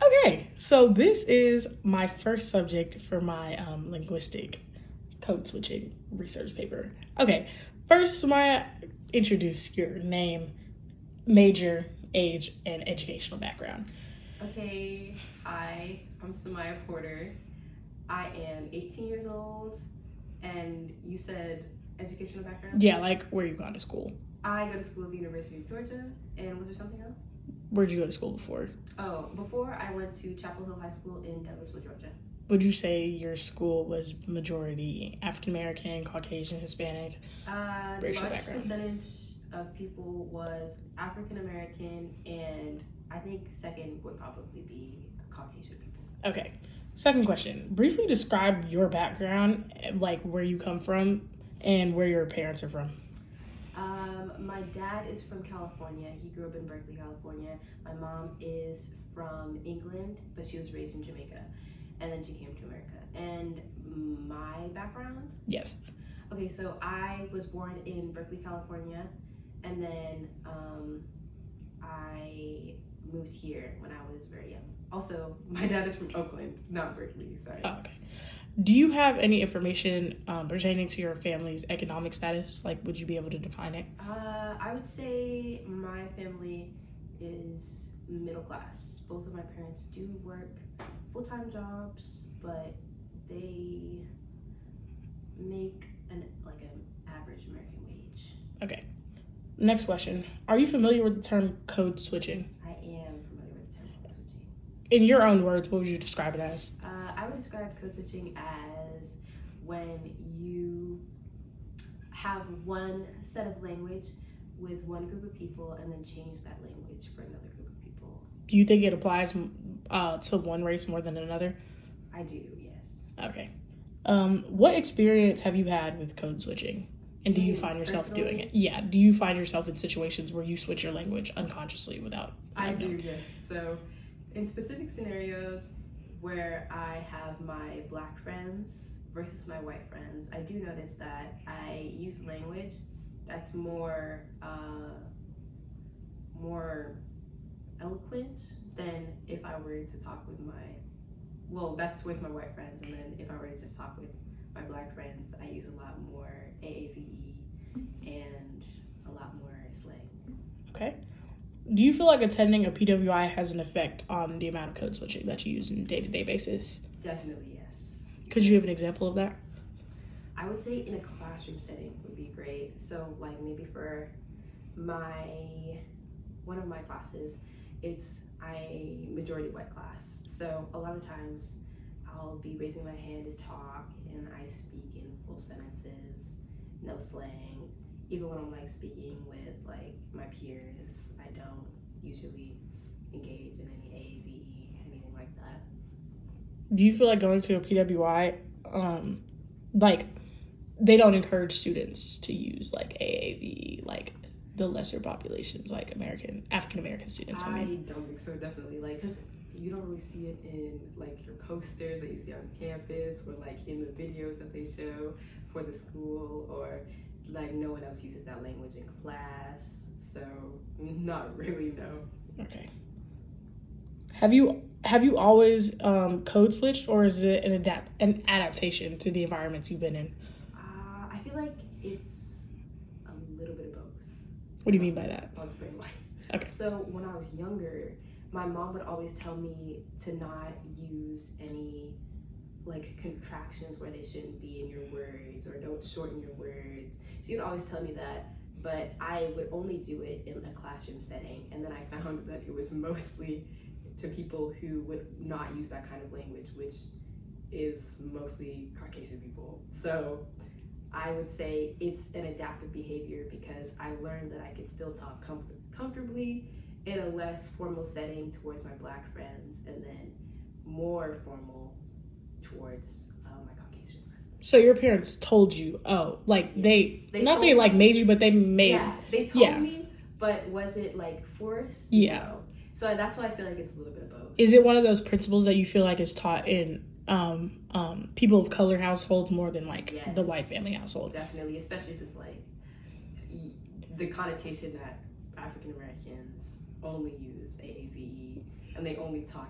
Okay, so this is my first subject for my linguistic code switching research paper. Okay, first, Samaya, introduce your name, major, age, and educational background. Okay, I'm Samaya Porter. I am 18 years old, and you said educational background? Yeah, like where you gone to school. I go to school at the University of Georgia, and was there something else? Where'd you go to school before? Oh, before I went to Chapel Hill High School in Douglasville, Georgia. Would you say your school was majority African American, Caucasian, Hispanic? The Racial largest background. percentage of people was African American, and I think second would probably be Caucasian people. Okay. Second question. Briefly describe your background, like where you come from and where your parents are from. My dad is from California. He grew up in Berkeley, California. My mom is from England, but she was raised in Jamaica. And then she came to America. And my background? Yes. Okay, so I was born in Berkeley, California. And then I moved here when I was very young. Also, my dad is from Oakland, not Berkeley, sorry. Oh, okay. Do you have any information pertaining to your family's economic status? Like, would you be able to define it? I would say my family is middle class. Both of my parents do work full-time jobs, but they make an average American wage. Okay. Next question. Are you familiar with the term code switching? I am familiar with the term code switching. In your own words, what would you describe it as? I would describe code switching as when you have one set of language with one group of people and then change that language for another group of people. Do you think it applies to one race more than another? I do, yes. Okay. What experience have you had with code switching? And do you find yourself personally? doing it? Yeah. Do you find yourself in situations where you switch your language unconsciously without? I do, yes. So in specific scenarios where I have my Black friends versus my white friends, I do notice that I use language that's more eloquent than if I were to talk with that's towards my white friends, and then if I were to just talk with my Black friends, I use a lot more AAVE and a lot more slang. Okay. Do you feel like attending a PWI has an effect on the amount of code switching that you use on a day-to-day basis? Definitely, yes. Could you give an example of that? I would say in a classroom setting would be great. So like maybe for one of my classes, it's a majority white class. So a lot of times I'll be raising my hand to talk and I speak in full sentences, no slang. Even when I'm speaking with my peers, I don't usually engage in any AAVE, anything like that. Do you feel like going to a PWI, they don't encourage students to use AAVE, the lesser populations, like African American students? I don't think so, definitely. Because you don't really see it in your posters that you see on campus or in the videos that they show for the school, or no one else uses that language in class. So not really, no. Okay. Have you always code switched, or is it an adaptation to the environments you've been in? I feel like it's a little bit of both. What do you mean by that? I'll explain why. Okay. So when I was younger, my mom would always tell me to not use any contractions where they shouldn't be in your words, or don't shorten your words. She would always tell me that, but I would only do it in a classroom setting, and then I found that it was mostly to people who would not use that kind of language, which is mostly Caucasian people. So I would say it's an adaptive behavior because I learned that I could still talk comfortably in a less formal setting towards my Black friends, and then more formal towards my Caucasian friends. So your parents told you, Yes. they made you, but they made. Yeah, they told me, but was it forced? Yeah. No. So that's why I feel like it's a little bit of both. Is it one of those principles that you feel like is taught in people of color households more than Yes, the white family household? Definitely, especially since the connotation that African Americans only use AAVE and they only talk